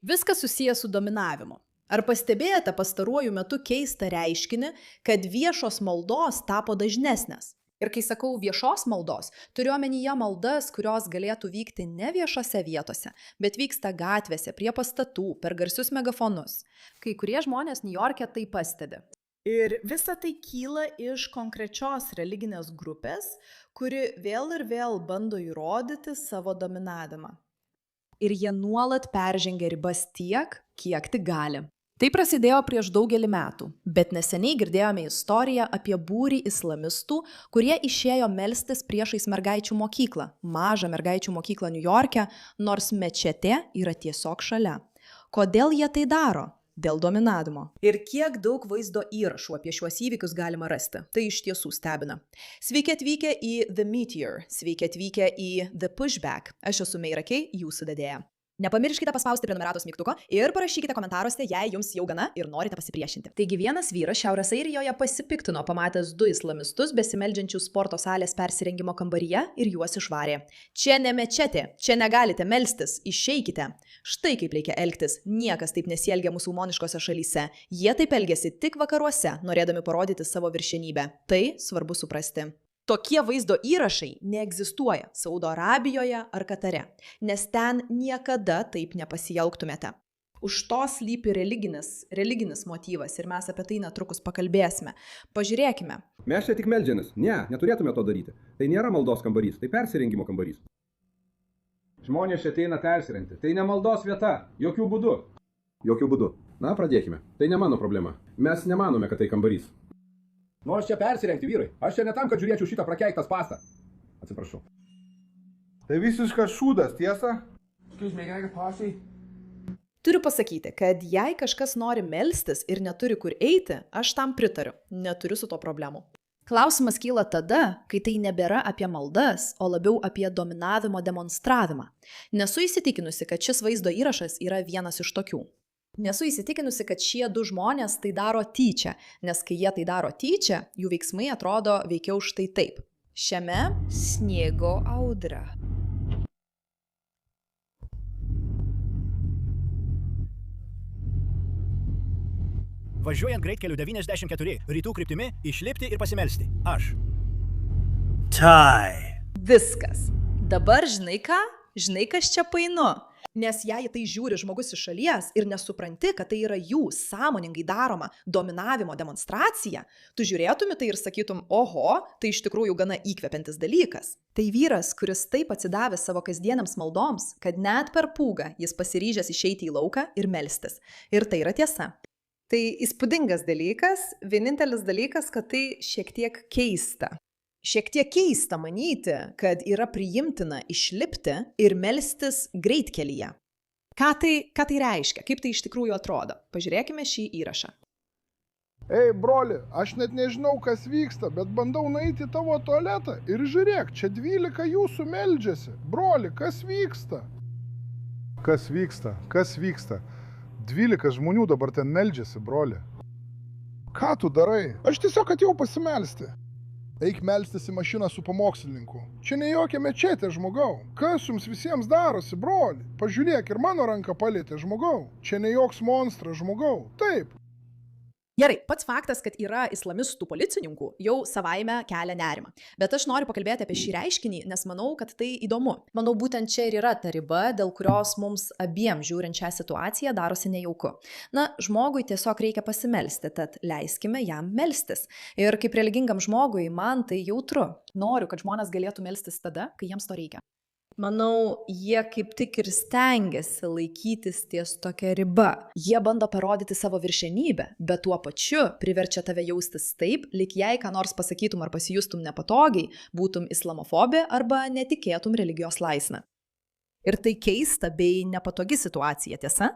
Viskas susijęs su dominavimu. Ar pastebėjote pastaruoju metu keistą reiškinį, kad viešos maldos tapo dažnesnės? Ir kai sakau viešos maldos, turiu omenyje maldas, kurios galėtų vykti ne viešose vietose, bet vyksta gatvėse, prie pastatų, per garsius megafonus. Kai kurie žmonės Niujorke tai pastebi. Ir visa tai kyla iš konkrečios religinės grupės, kuri vėl ir vėl bando įrodyti savo dominavimą. Ir jie nuolat peržengia ribas tiek, kiek tik gali. Tai prasidėjo prieš daugelį metų, bet neseniai girdėjome istoriją apie būrį islamistų, kurie išėjo melstis priešais mergaičių mokyklą, mažą mergaičių mokyklą Niujorke, nors mečetė yra tiesiog šalia. Kodėl jie tai daro? Dėl dominavimo. Ir kiek daug vaizdo įrašų apie šiuos įvykius galima rasti. Tai iš tiesų stebina. Sveiki atvykę į The Meteor, sveiki atvykę į The Pushback. Aš esu Meira Kei, jūsų vedėja. Nepamirškite paspausti prenumeratos mygtuko ir parašykite komentaruose, jei jums jau gana ir norite pasipriešinti. Taigi vienas vyras Šiaurės Airijoje pasipiktino pamatęs 2 islamistus besimeldžiančius sporto salės persirengimo kambaryje ir juos išvarė. Čia ne mečetė, čia negalite melstis, išeikite. Štai kaip reikia elgtis, niekas taip nesielgia musulmoniškose šalyse. Jie taip elgiasi tik vakaruose, norėdami parodyti savo viršenybę. Tai svarbu suprasti. Tokie vaizdo įrašai neegzistuoja Saudo Arabijoje ar Katare, nes ten niekada taip nepasielgtumėte. Už to slypi religinis motyvas ir mes apie tai netrukus pakalbėsime. Pažiūrėkime. Mes čia tik meldžiamės. Ne, neturėtume to daryti. Tai nėra maldos kambarys, tai persirengimo kambarys. Žmonės čia ateina persirengti. Tai ne maldos vieta. Jokių būdų. Jokių būdų. Na, pradėkime. Tai ne mano problema. Mes nemanome, kad tai kambarys. Nors čia persirengti, vyrai. Aš čia ne tam, kad žiūrėčiau šitą prakeiktą spastą. Atsiprašau. Tai visiškas šūdas, tiesa? Turiu pasakyti, kad jei kažkas nori melstis ir neturi kur eiti, aš tam pritariu. Neturiu su to problemų. Klausimas kyla tada, kai tai nebėra apie maldas, o labiau apie dominavimo demonstravimą. Nesu įsitikinusi, kad šis vaizdo įrašas yra vienas iš tokių. Nesu įsitikinusi, kad šie 2 žmonės tai daro tyčia, nes kai jie tai daro tyčia, jų veiksmai atrodo veikiau štai taip. Šiame sniego audra. Važiuojant greitkeliu 94 rytų kryptimi, išlipti ir pasimelsti. Aš. Viskas. Dabar žinai ką? Žinai, kas čia painu? Nes jei tai žiūri žmogus iš šalies ir nesupranti, kad tai yra jų sąmoningai daroma dominavimo demonstracija, tu žiūrėtum į tai ir sakytum, oho, tai iš tikrųjų gana įkvepiantis dalykas. Tai vyras, kuris taip atsidavė savo kasdieniams maldoms, kad net per pūgą jis pasiryžęs išeiti į lauką ir melstis. Ir tai yra tiesa. Tai įspūdingas dalykas, vienintelis dalykas, kad tai šiek tiek keista. Šiek tiek keista manyti, kad yra priimtina išlipti ir melstis greitkelyje. Ką tai reiškia? Kaip tai iš tikrųjų atrodo? Pažiūrėkime šį įrašą. Ei, broli, aš net nežinau, kas vyksta, bet bandau nueiti į tavo tualetą ir žiūrėk, čia 12 jūsų meldžiasi. Broli, kas vyksta? Kas vyksta? Kas vyksta? 12 žmonių dabar ten meldžiasi, broli. Ką tu darai? Aš tiesiog atėjau pasimelsti. Eik melstis į mašiną su pamokslininku. Čia ne jokia mečetė, žmogau. Kas jums visiems darosi, broli? Pažiūrėk, ir mano ranką palietė, žmogau. Čia ne joks monstras, žmogau. Taip. Gerai, pats faktas, kad yra islamistų policininkų, jau savaime kelia nerimą. Bet aš noriu pakalbėti apie šį reiškinį, nes manau, kad tai įdomu. Manau, būtent čia ir yra ta riba, dėl kurios mums abiem žiūrint šią situaciją darosi nejauku. Na, žmogui tiesiog reikia pasimelsti, tad leiskime jam melstis. Ir kaip religingam žmogui, man tai jautru. Noriu, kad žmonės galėtų melstis tada, kai jiems to reikia. Manau, jie kaip tik ir stengiasi laikytis ties tokia riba. Jie bando parodyti savo viršenybę, bet tuo pačiu priverčia tave jaustis taip, lyg jei ką nors pasakytum ar pasijustum nepatogiai, būtum islamofobė arba netikėtum religijos laisvę. Ir tai keista bei nepatogi situacija, tiesa?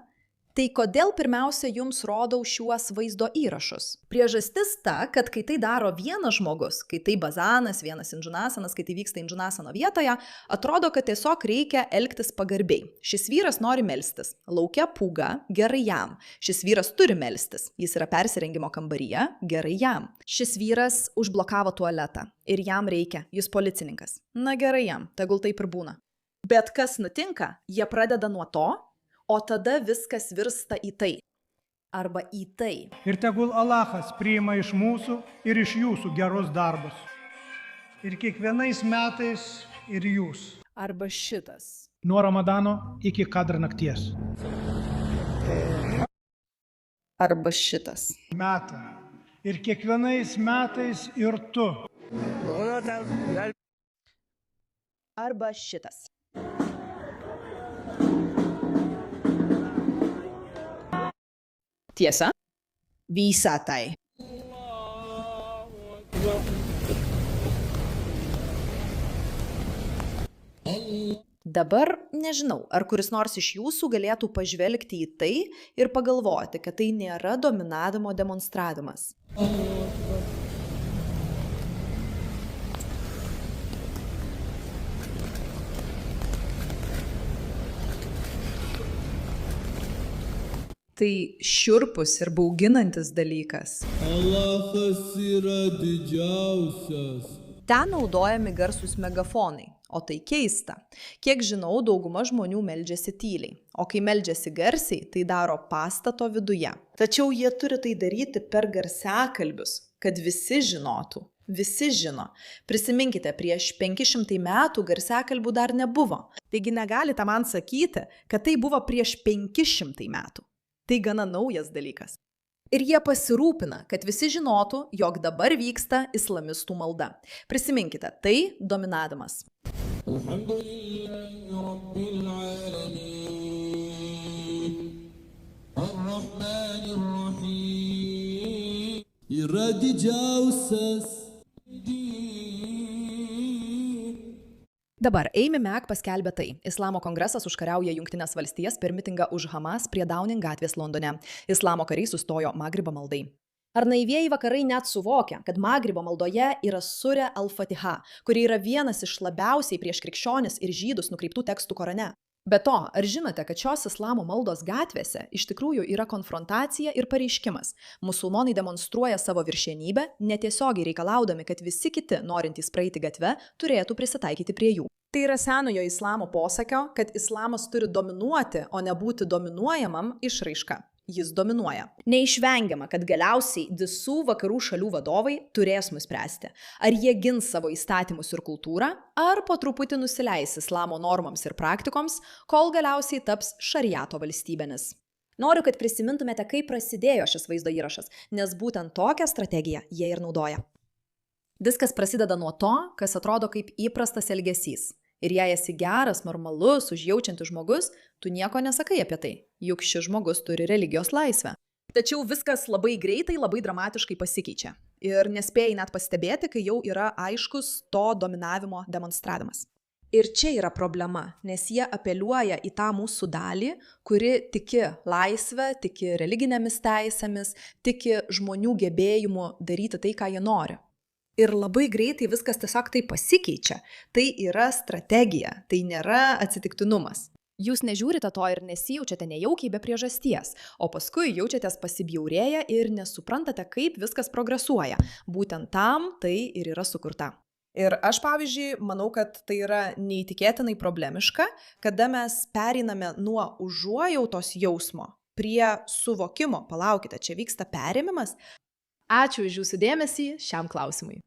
Tai kodėl pirmiausia jums rodau šiuos vaizdo įrašus? Priežastis ta, kad kai tai daro vienas žmogus, kai tai bazanas, vienas indžunasanas, kai tai vyksta indžunasano vietoje, atrodo, kad tiesiog reikia elgtis pagarbiai. Šis vyras nori melstis. Laukia pūga, gerai jam. Šis vyras turi melstis. Jis yra persirengimo kambaryje, gerai jam. Šis vyras užblokavo tualetą ir jam reikia, jis policininkas. Na gerai jam, tegul taip ir būna. Bet kas nutinka? Jie pradeda nuo to, o tada viskas virsta į tai. Arba į tai. Ir tegul Alachas priima iš mūsų ir iš jūsų gerus darbus. Ir kiekvienais metais ir jūs. Arba šitas. Nuo Ramadano iki Kadr nakties. Arba šitas. Metą. Ir kiekvienais metais ir tu. Arba šitas. Tiesa? Visa tai. Dabar nežinau, ar kuris nors iš jūsų galėtų pažvelgti į tai ir pagalvoti, kad tai nėra dominavimo demonstravimas. Tai šiurpus ir bauginantis dalykas. Alachas yra didžiausias. Ten naudojami garsūs megafonai, o tai keista. Kiek žinau, dauguma žmonių meldžiasi tyliai, o kai meldžiasi garsiai, tai daro pastato viduje. Tačiau jie turi tai daryti per garsiakalbius, kad visi žinotų. Visi žino. Prisiminkite, prieš 500 metų garsiakalbių dar nebuvo. Taigi negalite man sakyti, kad tai buvo prieš 500 metų. Tai gana naujas dalykas. Ir jie pasirūpina, kad visi žinotų, jog dabar vyksta islamistų malda. Prisiminkite, tai dominavimas. Yra didžiausias. Dabar Amy Mack paskelbė tai. Islamo kongresas užkariauja Jungtines valstijas per mitingą už Hamas prie Downing gatvės Londone. Islamo kariai sustojo Magribo maldai. Ar naivieji vakarai net suvokia, kad Magribo maldoje yra surė Al-Fatiha, kuri yra vienas iš labiausiai prieš krikščionis ir žydus nukreiptų tekstų Korane? Be to, ar žinote, kad šios islamo maldos gatvėse iš tikrųjų yra konfrontacija ir pareiškimas? Musulmonai demonstruoja savo viršenybę, netiesiogiai reikalaudami, kad visi kiti, norintys praeiti gatve, turėtų prisitaikyti prie jų. Tai yra senojo islamo posakio, kad islamas turi dominuoti, o ne būti dominuojamam išraiška. Jis dominuoja. Neišvengiama, kad galiausiai visų vakarų šalių vadovai turės nuspręsti, ar jie gins savo įstatymus ir kultūrą, ar po truputį nusileis islamo normoms ir praktikoms, kol galiausiai taps šariato valstybėmis. Noriu, kad prisimintumėte, kaip prasidėjo šis vaizdo įrašas, nes būtent tokią strategiją jie ir naudoja. Viskas prasideda nuo to, kas atrodo kaip įprastas elgesys. Ir jei esi geras, normalus, užjaučiantis žmogus, tu nieko nesakai apie tai, juk šis žmogus turi religijos laisvę. Tačiau viskas labai greitai, labai dramatiškai pasikeičia. Ir nespėjai net pastebėti, kai jau yra aiškus to dominavimo demonstravimas. Ir čia yra problema, nes jie apeliuoja į tą mūsų dalį, kuri tiki laisvę, tiki religinėmis teisėmis, tiki žmonių gebėjimu daryti tai, ką jie nori. Ir labai greitai viskas tiesiog tai pasikeičia. Tai yra strategija, tai nėra atsitiktinumas. Jūs nežiūrite to ir nesijaučiate nejaukiai be priežasties, o paskui jaučiatės pasibjaurėję ir nesuprantate, kaip viskas progresuoja. Būtent tam tai ir yra sukurta. Ir aš, pavyzdžiui, manau, kad tai yra neįtikėtinai problemiška, kada mes pereiname nuo užuojautos jausmo prie suvokimo. Palaukite, čia vyksta perėmimas. Ačiū už jūsų dėmesį šiam klausimui.